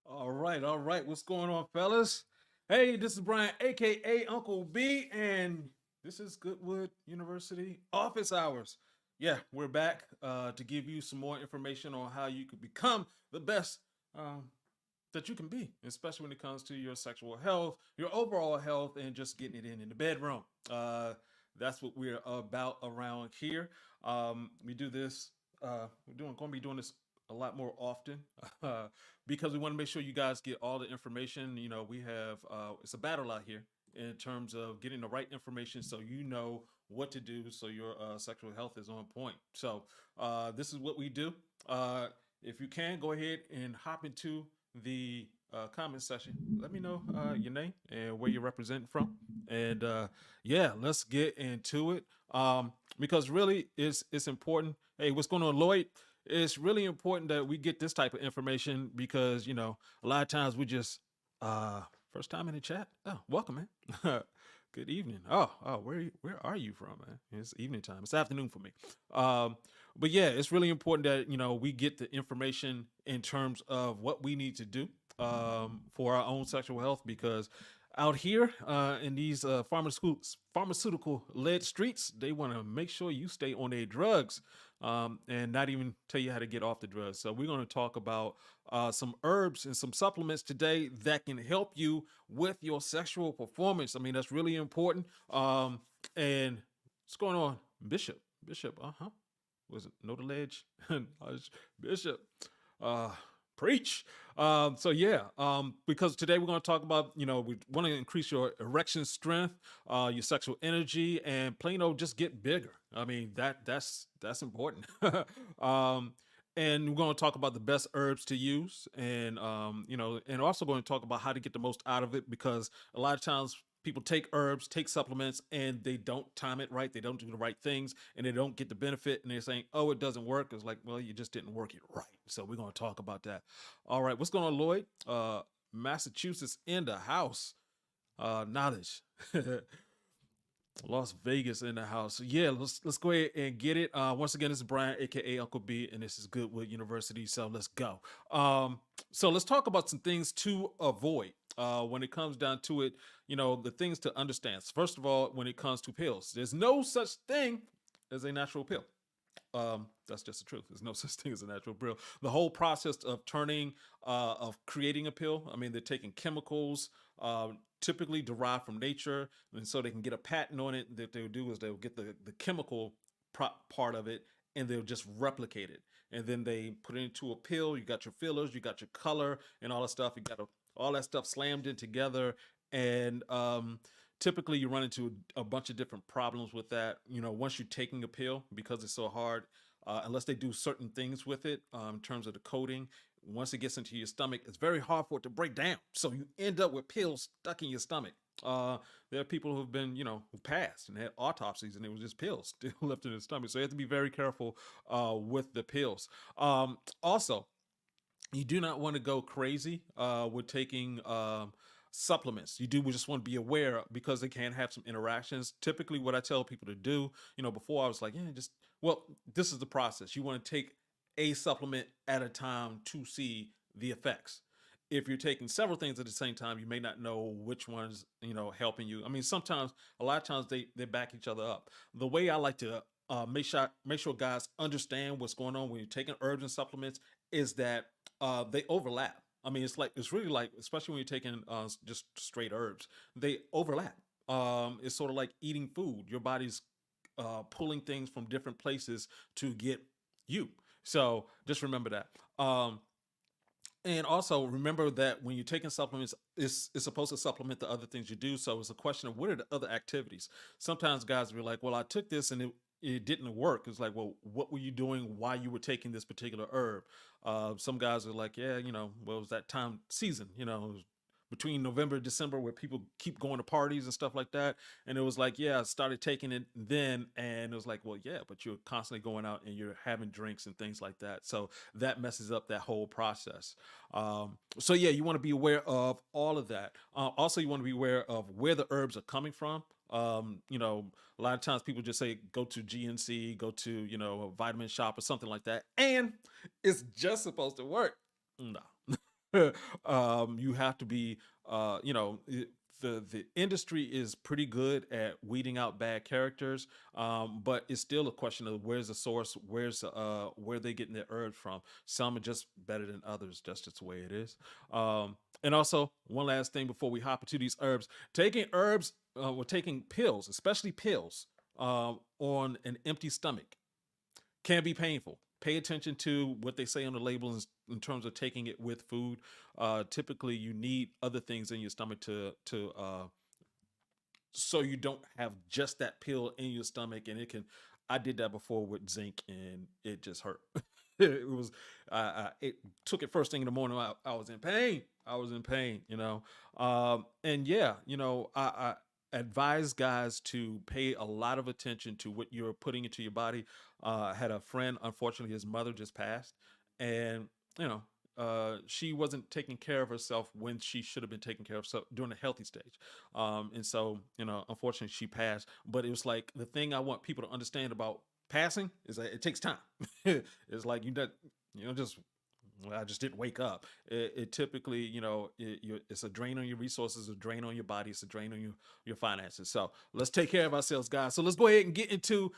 All right. What's going on, fellas? Hey, this is Brian, aka Uncle B, and this is Goodwood University office hours. Yeah, we're back to give you some more information on how you could become the best um, that you can be, especially when it comes to your sexual health, your overall health, and just getting it in the bedroom. That's what we're about around here. We do this. Going to be doing this a lot more often uh, because we want to make sure you guys get all the information. You know, we have it's a battle out here in terms of getting the right information so you know what to do so your sexual health is on point. So this is what we do. Uh, if you can, go ahead and hop into the comment section. Let me know your name and where you're representing from. And yeah, let's get into it. Because really, it's important. Hey, what's going on, Lloyd? It's really important that we get this type of information because a lot of times we just uh first time in the chat. Oh, welcome, man. Good evening. Oh, where are you from, man? It's evening time. It's afternoon for me. Um, but yeah, it's really important that we get the information in terms of what we need to do for our own sexual health because out here in these pharmaceutical led streets, they want to make sure you stay on their drugs and not even tell you how to get off the drugs. So we're going to talk about some herbs and some supplements today that can help you with your sexual performance. I mean, that's really important. And what's going on, Bishop? Bishop, was it know the ledge? Bishop, uh, preach. So yeah, because today we're going to talk about, we want to increase your erection strength, your sexual energy, and plain old just get bigger. I mean that's important. um, and we're going to talk about the best herbs to use, and and also going to talk about how to get the most out of it because a lot of times people take herbs, take supplements, and they don't time it right. They don't do the right things, and they don't get the benefit. And they're saying, "Oh, it doesn't work." It's like, well, you just didn't work it right. So we're going to talk about that. All right, what's going on, Lloyd? Massachusetts in the house. Knowledge. Las Vegas in the house. So yeah, let's go ahead and get it. Once again, this is Brian, aka Uncle B, and this is Goodwood University. So let's go. So let's talk about some things to avoid. When it comes down to it, the things to understand. First of all, when it comes to pills, there's no such thing as a natural pill. That's just the truth. There's no such thing as a natural pill. The whole process of creating a pill. I mean, they're taking chemicals, typically derived from nature, and so they can get a patent on it. That they'll do is they'll get the chemical part of it, and they'll just replicate it, and then they put it into a pill. You got your fillers, you got your color, and all that stuff. You got all that stuff slammed in together, and typically you run into a bunch of different problems with that. Once you're taking a pill because it's so hard, unless they do certain things with it in terms of the coating. Once it gets into your stomach, it's very hard for it to break down. So you end up with pills stuck in your stomach. There are people who've been, who passed and had autopsies, and it was just pills still left in their stomach. So you have to be very careful with the pills. Also, you do not want to go crazy with taking supplements. You do just want to be aware because they can have some interactions. Typically, what I tell people to do, before I was like, yeah, well, this is the process. You want to take a supplement at a time to see the effects. If you're taking several things at the same time, you may not know which one's helping you. I mean, sometimes, a lot of times they back each other up. The way I like to make sure guys understand what's going on when you're taking herbs and supplements is that they overlap. I mean, it's really like, especially when you're taking just straight herbs, they overlap. It's sort of like eating food. Your body's pulling things from different places to get you. So just remember that. And also remember that when you're taking supplements, it's supposed to supplement the other things you do. So it's a question of what are the other activities. Sometimes guys will be like, "Well, I took this and it didn't work." It's like, "Well, what were you doing while you were taking this particular herb?" Some guys are like, "Yeah, well, it was that time season, between November and December where people keep going to parties and stuff like that." And it was like, yeah, I started taking it then. And it was like, well, yeah, but you're constantly going out and you're having drinks and things like that. So that messes up that whole process. So yeah, you want to be aware of all of that. Also, you want to be aware of where the herbs are coming from. A lot of times people just say go to GNC, go to a vitamin shop or something like that, and it's just supposed to work. No, You have to be, the industry is pretty good at weeding out bad characters, but it's still a question of where's the source, where they getting their herbs from. Some are just better than others. That's just the way it is. And also, one last thing before we hop into these herbs, taking herbs, we're taking pills, especially pills, on an empty stomach can be painful. Pay attention to what they say on the labels in terms of taking it with food. Typically, you need other things in your stomach to so you don't have just that pill in your stomach, and it can. I did that before with zinc, and it just hurt. It was. It took it first thing in the morning. I was in pain. I was in pain. And yeah, I advise guys to pay a lot of attention to what you're putting into your body. I had a friend, unfortunately, his mother just passed, and you know, she wasn't taking care of herself when she should have been taking care of herself during the healthy stage. And so, unfortunately, she passed. But it was like the thing I want people to understand about passing is that it takes time. It's like just well, I just didn't wake up. It typically, it's a drain on your resources, a drain on your body, it's a drain on your finances. So let's take care of ourselves, guys. So let's go ahead and get into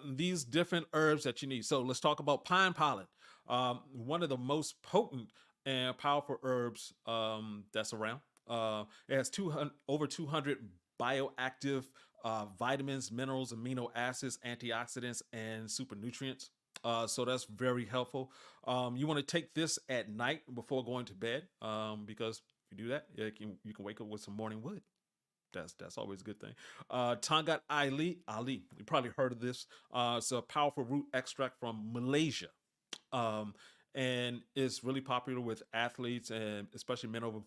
these different herbs that you need. So let's talk about pine pollen, one of the most potent and powerful herbs that's around. It has 200 over 200 bioactive vitamins, minerals, amino acids, antioxidants, and super nutrients. So that's very helpful. You want to take this at night before going to bed, because if you do that, you can wake up with some morning wood. That's always a good thing. Tangat Ali, you probably heard of this. It's a powerful root extract from Malaysia, um, and it's really popular with athletes and especially men over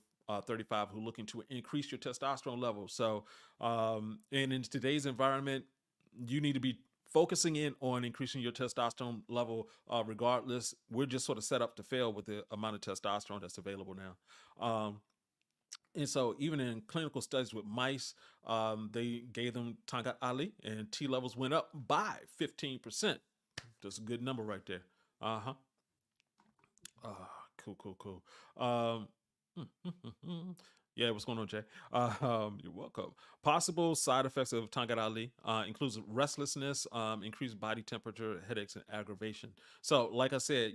35 who are looking to increase your testosterone levels. So, and in today's environment, you need to be focusing in on increasing your testosterone level. Regardless, we're just sort of set up to fail with the amount of testosterone that's available now. And so, even in clinical studies with mice, they gave them Tangat Ali, and T levels went up by 15%. That's a good number right there. Uh huh. Cool, cool, cool. Yeah, what's going on, Jay? You're welcome. Possible side effects of Tangat Ali includes restlessness, increased body temperature, headaches, and aggravation. So, like I said,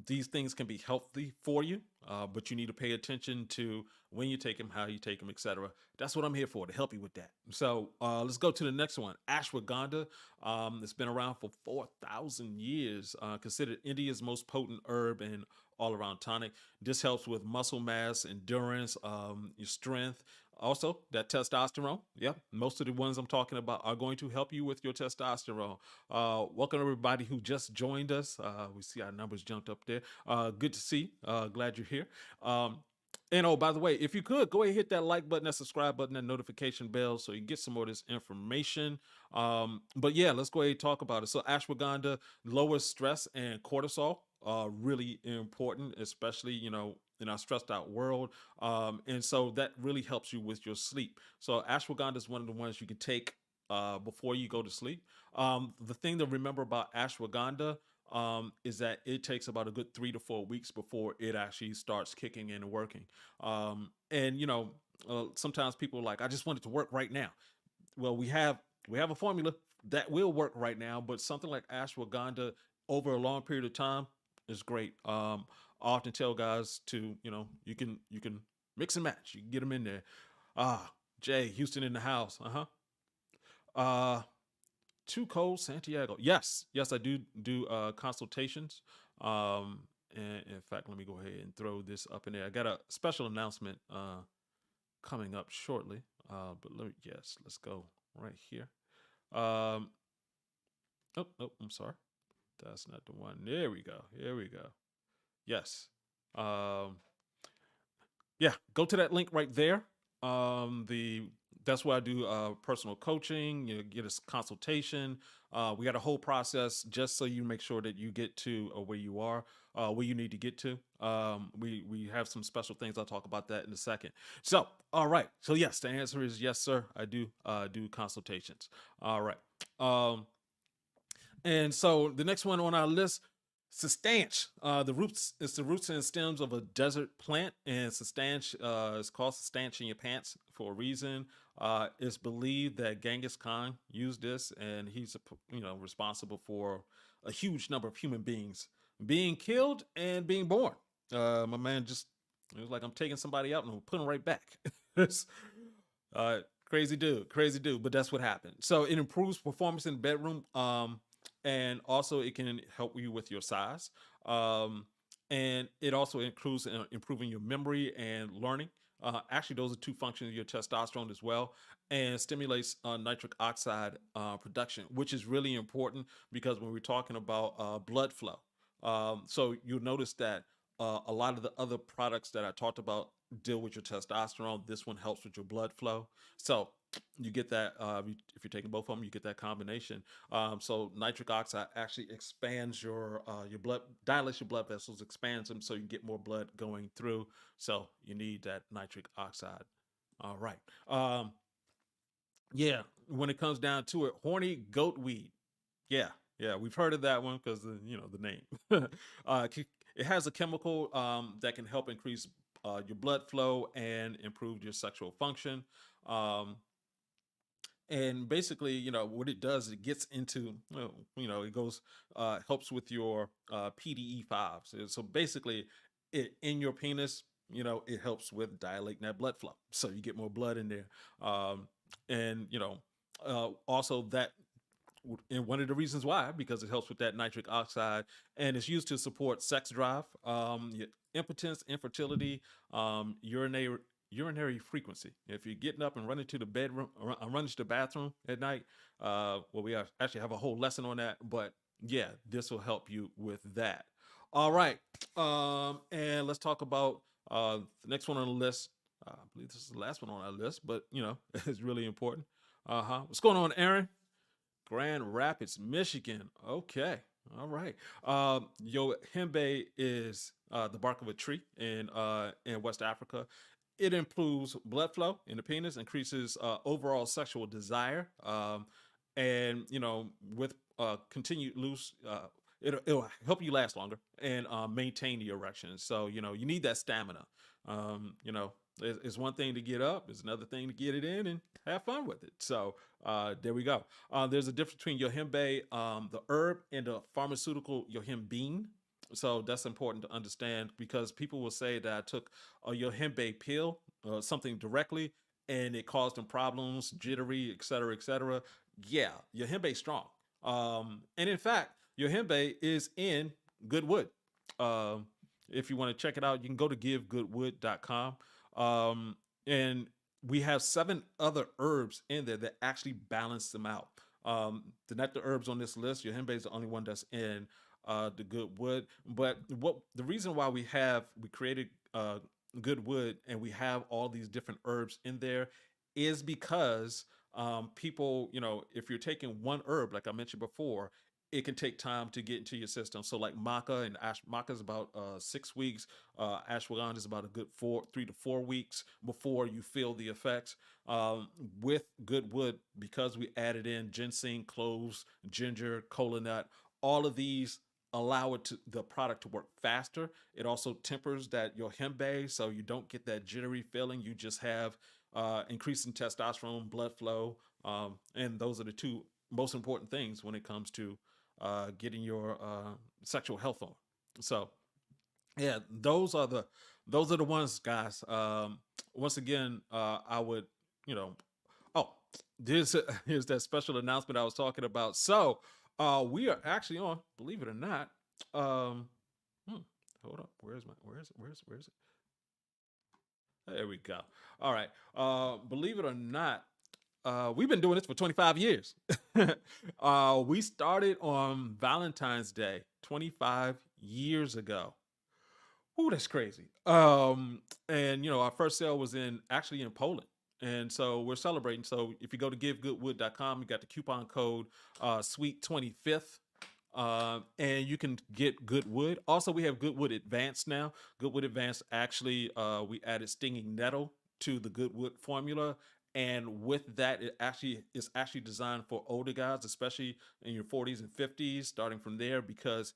these things can be healthy for you, but you need to pay attention to when you take them, how you take them, etc. That's what I'm here for, to help you with that. So, let's go to the next one. Ashwagandha. It's been around for 4,000 years, considered India's most potent herb and all around tonic. This helps with muscle mass, endurance, your strength. Also, that testosterone. Yep, most of the ones I'm talking about are going to help you with your testosterone. Welcome everybody who just joined us. We see our numbers jumped up there. Good to see. Glad you're here. And oh, by the way, if you could go ahead and hit that like button, that subscribe button, that notification bell, so you get some more of this information. But yeah, let's go ahead and talk about it. So ashwagandha lowers stress and cortisol. Really important, especially in our stressed out world. And so that really helps you with your sleep. So ashwagandha is one of the ones you can take before you go to sleep. The thing to remember about ashwagandha is that it takes about a good 3 to 4 weeks before it actually starts kicking in and working. And sometimes people are like, I just want it to work right now. Well, we have a formula that will work right now, but something like ashwagandha over a long period of time is great. I often tell guys to, you can mix and match. You can get them in there. Jay Houston in the house. Uh, Too cold, Santiago. Yes, yes, I do consultations. And in fact, let me go ahead and throw this up in there. I got a special announcement coming up shortly. Yes, let's go right here. Um, oh, oh, I'm sorry. That's not the one. There we go. Here we go. Yes. Um, yeah, go to that link right there. The That's where I do personal coaching. You get a consultation. We got a whole process just so you make sure that you get to where you are, where you need to get to. We have some special things. I'll talk about that in a second. So, all right. So yes, the answer is yes, sir. I do consultations. All right. And so the next one on our list, Sustanch. The roots. It's the roots and stems of a desert plant, and sustanch is called sustanch in your pants for a reason. It's believed that Genghis Khan used this, and he's responsible for a huge number of human beings being killed and being born. My man just it was like I'm taking somebody out and I'm putting them right back. It's, crazy dude. But that's what happened. So it improves performance in the bedroom. And also it can help you with your size. Um, and it also includes improving your memory and learning. Actually, those are two functions of your testosterone as well, and stimulates nitric oxide production, which is really important because when we're talking about blood flow. So you'll notice that a lot of the other products that I talked about deal with your testosterone. This one helps with your blood flow. So you get that if you're taking both of them, you get that combination. So nitric oxide actually expands your blood, dilates your blood vessels, expands them, so you get more blood going through. So you need that nitric oxide. All right. Yeah. When it comes down to it, horny goat weed. Yeah, yeah, we've heard of that one because the name. It has a chemical that can help increase your blood flow and improve your sexual function. Um, and basically, what it does, it gets into, it goes, helps with your PDE5. So basically, in your penis, it helps with dilating that blood flow, so you get more blood in there. And also that and one of the reasons why, because it helps with that nitric oxide, and it's used to support sex drive, impotence, infertility, urinary frequency. If you're getting up and running to the bedroom, running to the bathroom at night, well, we actually have a whole lesson on that, but yeah, this will help you with that. All right, and let's talk about the next one on the list. I believe this is the last one on our list, but it's really important. What's going on, Aaron? Grand Rapids, Michigan. Okay. All right. Yohimbe is the bark of a tree in West Africa. It improves blood flow in the penis, increases overall sexual desire, and with continued loose, it'll help you last longer and maintain the erection. So you need that stamina. It's one thing to get up; it's another thing to get it in and have fun with it. So there we go. There's a difference between yohimbe, the herb, and the pharmaceutical yohimbine. So that's important to understand because people will say that I took a yohimbe pill, something directly, and it caused them problems, jittery, et cetera, et cetera. Yeah, yohimbe strong. And in fact, yohimbe is in Goodwood. Um, if you want to check it out, you can go to givegoodwood.com. And we have seven other herbs in there that actually balance them out. The nectar herbs on this list, yohimbe is the only one that's in the good wood. But what the reason why we created good wood and we have all these different herbs in there is because people, if you're taking one herb, like I mentioned before, it can take time to get into your system. So like maca and maca is about 6 weeks. Ashwagandha is about a good 3 to 4 weeks before you feel the effects. Um, with good wood, because we added in ginseng, cloves, ginger, cola nut, all of these allow the product to work faster. It also tempers that your hembe, so you don't get that jittery feeling. You just have increasing testosterone, blood flow, and those are the two most important things when it comes to getting your sexual health on. So yeah, those are the ones, guys. Once again, I would, you know, oh, here's that special announcement I was talking about. So we are actually on, believe it or not. Um, hmm, hold up, where's it? There we go. All right. Believe it or not, we've been doing this for 25 years. We started on Valentine's Day 25 years ago. Ooh, that's crazy. And our first sale was in Poland. And so we're celebrating. So if you go to givegoodwood.com, you got the coupon code sweet 25th. And you can get Goodwood. Also, we have Goodwood Advanced now. Goodwood Advanced actually, we added stinging nettle to the Goodwood formula, And with that, it's actually designed for older guys, especially in your 40s and 50s, starting from there, because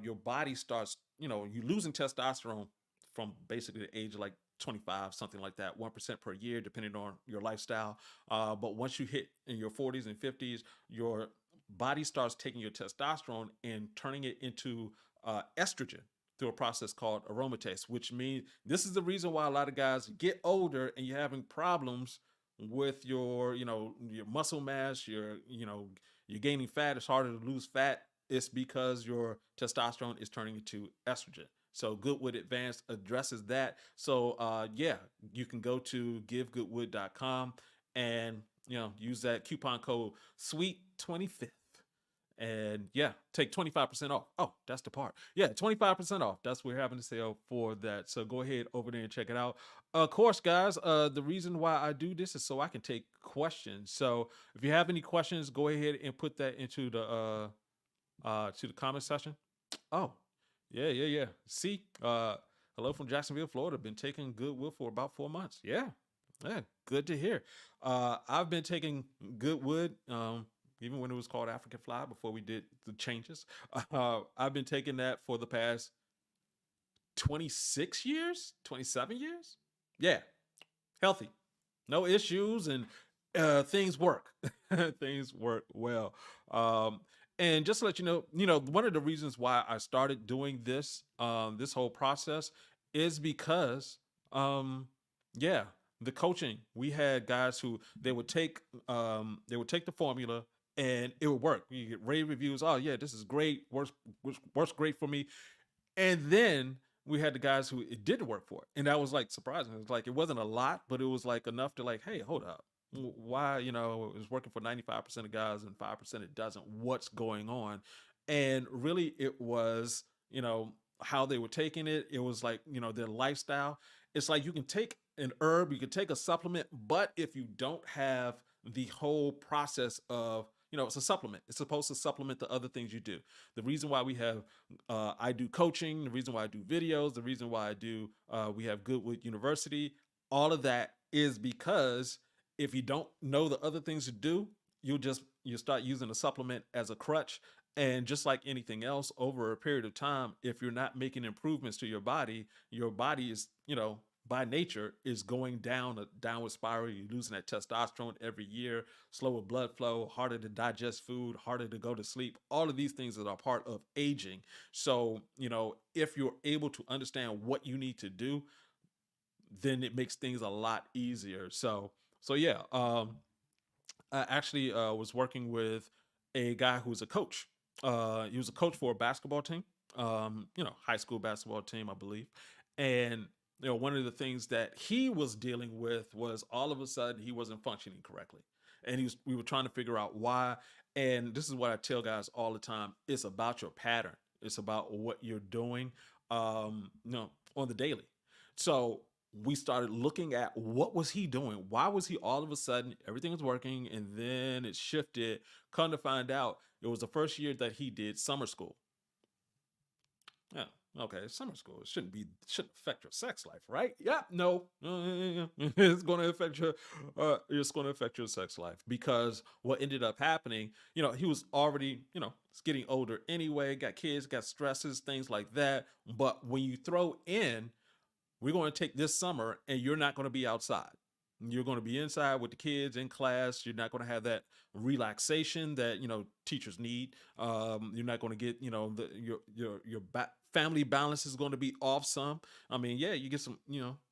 your body starts, you losing testosterone from basically the age of like 25, something like that, 1% per year, depending on your lifestyle. But once you hit in your 40s and 50s, your body starts taking your testosterone and turning it into estrogen through a process called aromatase, which means this is the reason why a lot of guys get older and you're having problems with your muscle mass, you're gaining fat. It's harder to lose fat. It's because your testosterone is turning into estrogen. So Goodwood Advanced addresses that. So yeah, you can go to givegoodwood.com and use that coupon code SWEET25th, and yeah, take 25% off. Oh, that's the part. Yeah, 25% off. That's what we're having to sale for that. So go ahead over there and check it out. Of course, guys, the reason why I do this is so I can take questions. So if you have any questions, go ahead and put that into the comment section. Oh, yeah, yeah, yeah. See, hello from Jacksonville, Florida. Been taking Goodwill for about 4 months. Yeah, yeah, good to hear. I've been taking Goodwood, even when it was called African Fly before we did the changes. I've been taking that for the past 26 years, 27 years. Yeah, healthy, no issues, and things work. Things work well. Um, and just to let one of the reasons why I started doing this whole process, is because, um, yeah, the coaching. We had guys who they would take the formula and it would work. You get rave reviews. Oh yeah, this is great. Works great for me. And then we had the guys who it didn't work for, and that was like surprising. It was like it wasn't a lot, but it was like enough to like, hey, hold up, why it was working for 95% of guys and 5% it doesn't? What's going on? And really, it was how they were taking it. It was like their lifestyle. It's like you can take an herb, you can take a supplement, but if you don't have the whole process of it's a supplement. It's supposed to supplement the other things you do. The reason why I do coaching, the reason why I do videos, the reason why we have Goodwood University, all of that is because if you don't know the other things to do, you start using a supplement as a crutch. And just like anything else, over a period of time, if you're not making improvements to your body is, by nature, is going down a downward spiral. You're losing that testosterone every year, slower blood flow, harder to digest food, harder to go to sleep. All of these things that are part of aging. So, if you're able to understand what you need to do, then it makes things a lot easier. So yeah, I actually was working with a guy who was a coach. He was a coach for a basketball team, high school basketball team, I believe. And one of the things that he was dealing with was all of a sudden he wasn't functioning correctly, and we were trying to figure out why. And this is what I tell guys all the time: it's about your pattern. It's about what you're doing, on the daily. So we started looking at what was he doing? Why was he all of a sudden everything was working and then it shifted? Come to find out, it was the first year that he did summer school. Yeah. Okay, summer school shouldn't affect your sex life, right? Yeah, no, it's going to affect your sex life, because what ended up happening, he was already, it's getting older anyway, got kids, got stresses, things like that. But when you throw in, we're going to take this summer and you're not going to be outside. You're going to be inside with the kids in class. You're not going to have that relaxation that teachers need. You're not going to get family balance is going to be off some. I mean, yeah, you get some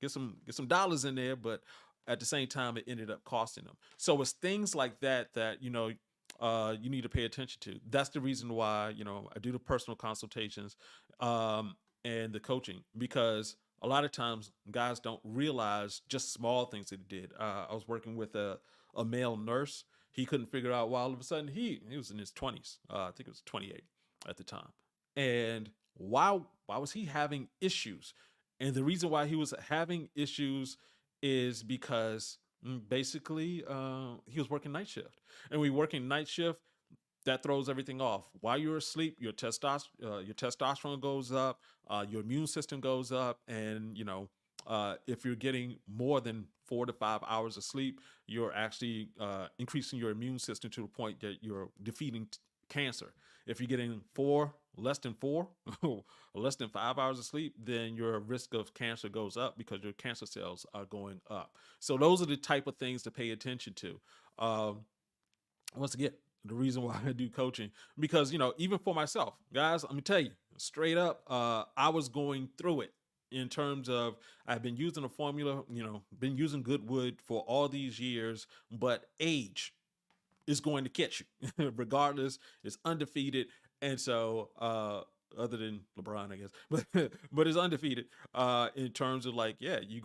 get some dollars in there, but at the same time, it ended up costing them. So it's things like that you need to pay attention to. That's the reason why I do the personal consultations, and the coaching, because a lot of times guys don't realize just small things that he did. I was working with a male nurse. He couldn't figure out why all of a sudden he was in his 20s. I think it was 28 at the time. And why was he having issues? And the reason why he was having issues is because, basically, he was working night shift. And we working night shift, that throws everything off. While you're asleep, your testosterone goes up, your immune system goes up, and if you're getting more than 4 to 5 hours of sleep, you're actually increasing your immune system to the point that you're defeating cancer. If you're getting less than four, or less than 5 hours of sleep, then your risk of cancer goes up because your cancer cells are going up. So those are the type of things to pay attention to. Um, Once again, the reason why I do coaching, because even for myself, guys, let me tell you straight up, I was going through it in terms of I've been using a formula, been using good wood for all these years, but age is going to catch you regardless. It's undefeated. And so other than LeBron, I guess, but it's undefeated in terms of like, yeah, you're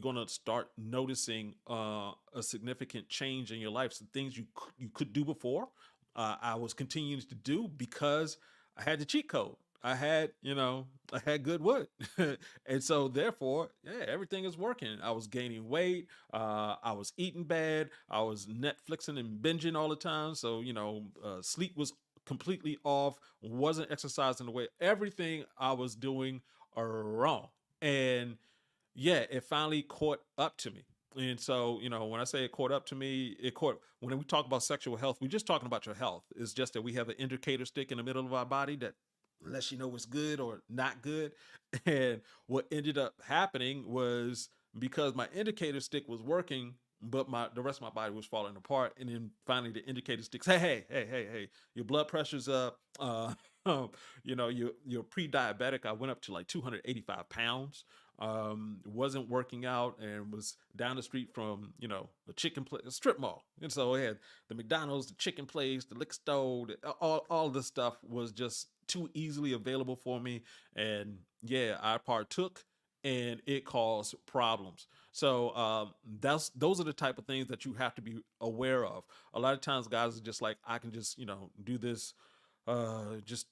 gonna start noticing a significant change in your life. Some things you could do before, I was continuing to do because I had the cheat code. I had good wood, and so therefore, yeah, everything is working. I was gaining weight. I was eating bad. I was Netflixing and binging all the time. So sleep was completely off. Wasn't exercising the way. Everything I was doing wrong, and yeah, it finally caught up to me. And so, when I say it caught up to me, when we talk about sexual health, we're just talking about your health. It's just that we have an indicator stick in the middle of our body that lets you know what's good or not good. And what ended up happening was because my indicator stick was working, but the rest of my body was falling apart. And then finally the indicator sticks, hey, your blood pressure's up. You're pre-diabetic. I went up to like 285 pounds. Wasn't working out and was down the street from a chicken place, a strip mall, and so I had the McDonald's, the chicken place, the liquor store, all this stuff was just too easily available for me, and yeah, I partook, and it caused problems. So those are the type of things that you have to be aware of. A lot of times, guys are just like, I can just do this, just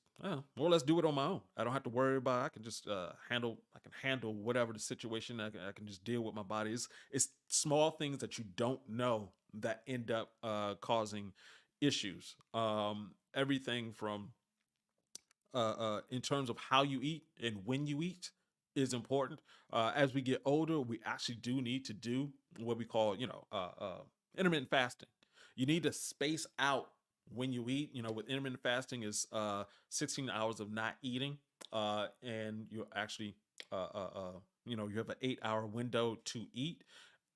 more or less do it on my own. I don't have to worry about. I can just handle whatever the situation. I can just deal with my body. It's small things that you don't know that end up causing issues. Everything from in terms of how you eat and when you eat is important. As we get older, we actually do need to do what we call, intermittent fasting. You need to space out when you eat. With intermittent fasting is 16 hours of not eating, and you're actually, you have an 8 hour window to eat.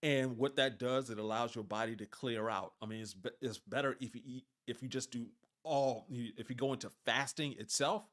And what that does, it allows your body to clear out. I mean, it's better if you eat, if you just do if you go into fasting itself,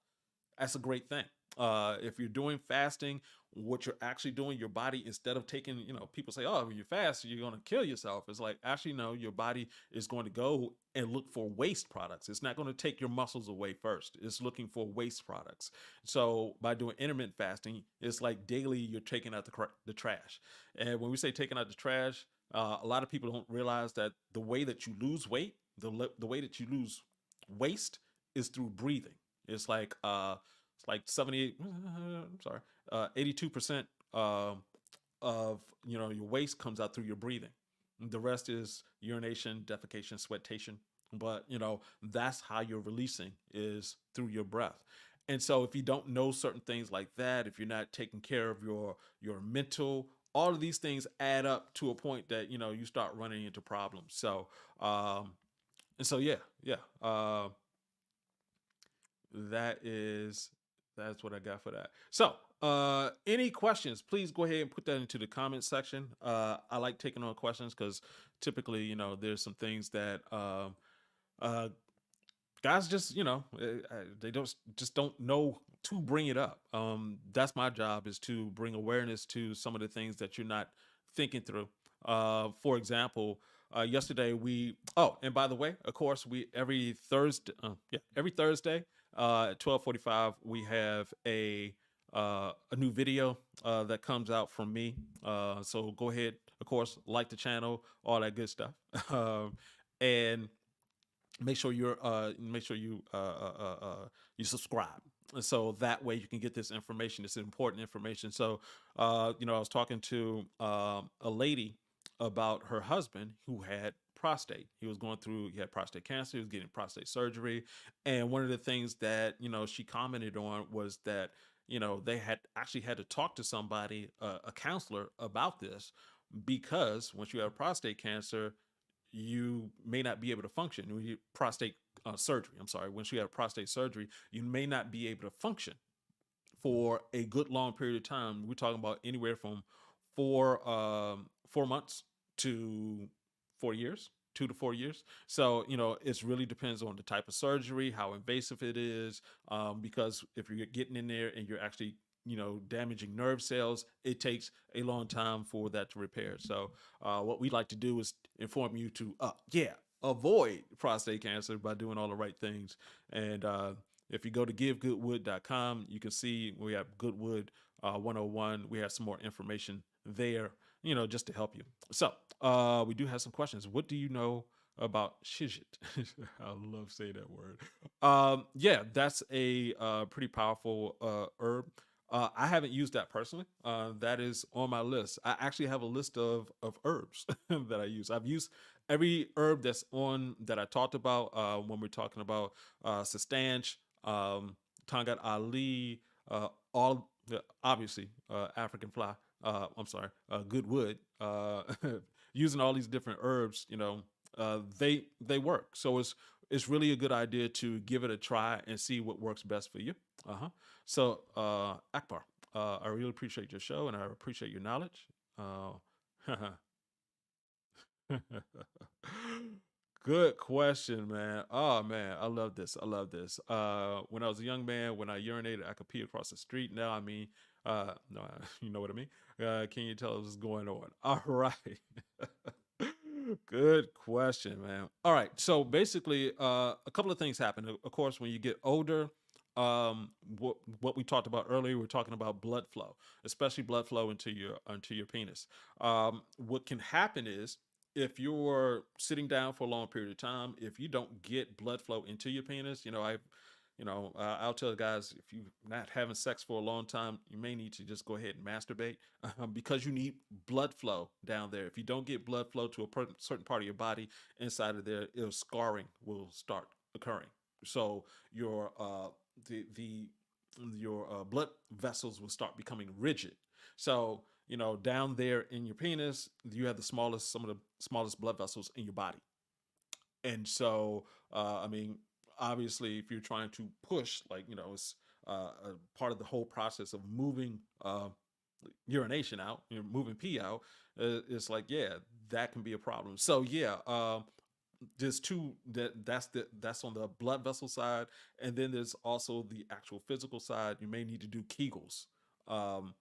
that's a great thing. If you're doing fasting, what you're actually doing, your body, instead of taking, people say, oh, when you fast, you're going to kill yourself. It's like, actually, no, your body is going to go and look for waste products. It's not going to take your muscles away first. It's looking for waste products. So by doing intermittent fasting, it's like daily you're taking out the trash. And when we say taking out the trash, a lot of people don't realize that the way that you lose weight, the way that you lose waste is through breathing. It's like 78. I'm sorry, 82% of your waste comes out through your breathing. The rest is urination, defecation, sweatation. But that's how you're releasing, is through your breath. And so if you don't know certain things like that, if you're not taking care of your mental, all of these things add up to a point that you start running into problems. So and so yeah. That is that's what I got for that. So, any questions? Please go ahead and put that into the comment section. I like taking on questions because typically, there's some things that uh, guys just, they don't know to bring it up. That's my job, is to bring awareness to some of the things that you're not thinking through. For example, yesterday and by the way, of course, we every Thursday at 12:45 we have a new video that comes out from me. So go ahead, of course, like the channel, all that good stuff, and make sure you subscribe, so that way you can get this information. It's important information. So I was talking to a lady about her husband who had prostate. He had prostate cancer. He was getting prostate surgery, and one of the things that she commented on was that they had actually had to talk to somebody, a counselor, about this, because once you have prostate cancer, you may not be able to function. When you prostate surgery, I'm sorry, once you have prostate surgery, you may not be able to function for a good long period of time. We're talking about anywhere from 4 months to 4 years, 2 to 4 years. So it really depends on the type of surgery, how invasive it is. Because if you're getting in there and you're actually damaging nerve cells, it takes a long time for that to repair. So what we like to do is inform you to avoid prostate cancer by doing all the right things. And if you go to givegoodwood.com, you can see we have Goodwood 101. We have some more information there, just to help you. So we do have some questions. What do you know about shizit? I love saying that word. Yeah, that's a pretty powerful herb. I haven't used that personally. That is on my list. I actually have a list of herbs that I use. I've used every herb that's on that I talked about when we're talking about Sistanch, Tangat Ali, all obviously African fly. I'm sorry, good wood. Using all these different herbs, they work. So it's really a good idea to give it a try and see what works best for you. Uh-huh. So Akbar, I really appreciate your show and I appreciate your knowledge. Good question, man. Oh man, I love this. I love this. When I was a young man, when I urinated, I could pee across the street. Now, I mean, no, you know what I mean. Can you tell us what's going on? All right. Good question, man. All right. So basically, a couple of things happen. Of course, when you get older, what we talked about earlier, we're talking about blood flow, especially blood flow into your penis. What can happen is if you're sitting down for a long period of time, if you don't get blood flow into your penis, I'll tell guys if you're not having sex for a long time, you may need to just go ahead and masturbate because you need blood flow down there. If you don't get blood flow to a certain part of your body inside of there, scarring will start occurring. So the your blood vessels will start becoming rigid. So down there in your penis, you have some of the smallest blood vessels in your body. And so I mean, obviously if you're trying to push, like it's a part of the whole process of moving urination out, you're moving pee out. It's like, yeah, that can be a problem. So yeah, there's two that's on the blood vessel side, and then there's also the actual physical side. You may need to do Kegels. um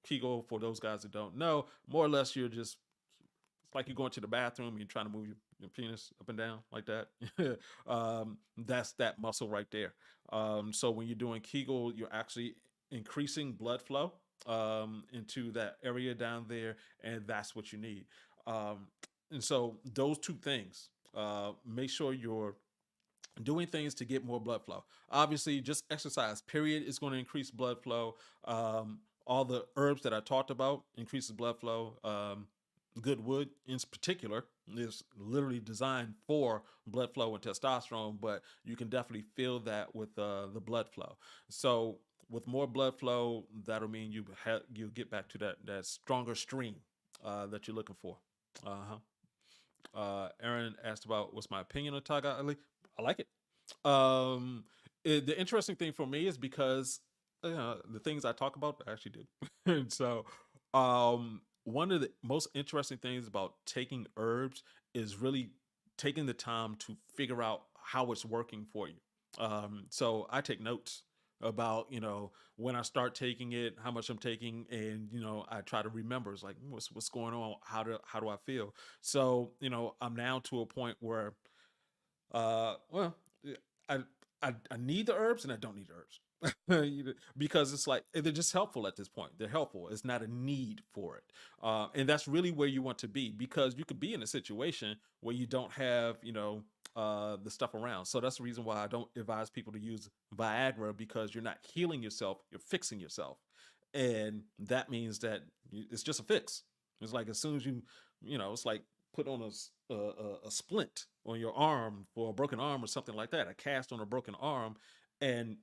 Kegel, for those guys that don't know, more or less you're just, it's like you're going to the bathroom and you're trying to move your penis up and down like that. That's that muscle right there. So when you're doing Kegel, you're actually increasing blood flow into that area down there, and that's what you need. Um, and so those two things, make sure you're doing things to get more blood flow. Obviously, just exercise, period, is going to increase blood flow. All the herbs that I talked about increases blood flow. Good wood, in particular, is literally designed for blood flow and testosterone, but you can definitely feel that with the blood flow. So, with more blood flow, that'll mean you get back to that stronger stream that you're looking for. Uh huh. Aaron asked about what's my opinion on Taga Ali. I like it. Um, the interesting thing for me is because the things I talk about, I actually do. And so, one of the most interesting things about taking herbs is really taking the time to figure out how it's working for you. So I take notes about when I start taking it, how much I'm taking, and I try to remember. It's like, what's going on? How do I feel? So I'm now to a point where well, I, I need the herbs and I don't need the herbs. Because it's like they're just helpful at this point. They're helpful. It's not a need for it, and that's really where you want to be, because you could be in a situation where you don't have the stuff around. So that's the reason why I don't advise people to use Viagra, because you're not healing yourself. You're fixing yourself, and that means that it's just a fix. It's like as soon as it's like put on a splint on your arm for a broken arm or something like that, a cast on a broken arm, and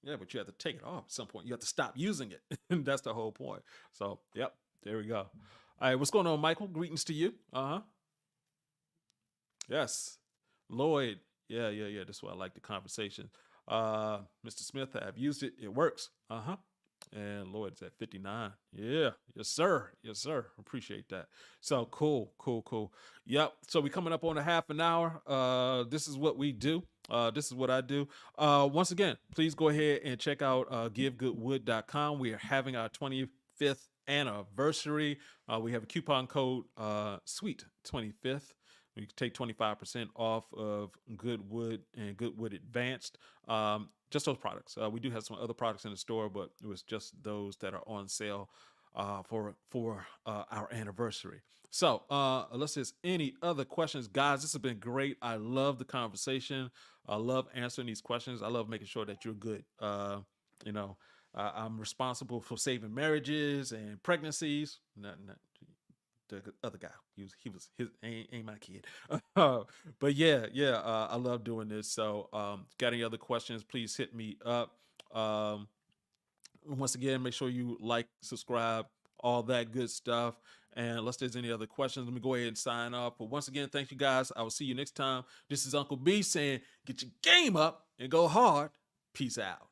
yeah, but you have to take it off at some point. You have to stop using it, and that's the whole point. So, yep. There we go. All right, what's going on, Michael? Greetings to you. Uh huh. Yes, Lloyd. Yeah, yeah, yeah. That's why I like the conversation. Mr. Smith, I've used it. It works. Uh huh. And Lloyd's at 59. Yeah, yes, sir. Yes, sir. Appreciate that. So cool, cool, cool. Yep. So we coming up on a half an hour. This is what we do. This is what I do. Once again, please go ahead and check out givegoodwood.com. We are having our 25th anniversary. We have a coupon code sweet 25th. You can take 25% off of Goodwood and Goodwood Advanced. Just those products. We do have some other products in the store, but it was just those that are on sale for our anniversary. So, unless there's any other questions, guys, this has been great. I love the conversation. I love answering these questions. I love making sure that you're good. You know, I'm responsible for saving marriages and pregnancies. Not the other guy. He was his ain't my kid. But yeah, yeah, I love doing this. So got any other questions, please hit me up. Um Once again, make sure you like, subscribe, all that good stuff. And unless there's any other questions, let me go ahead and sign off. But once again, thank you guys. I will see you next time. This is Uncle B saying, get your game up and go hard. Peace out.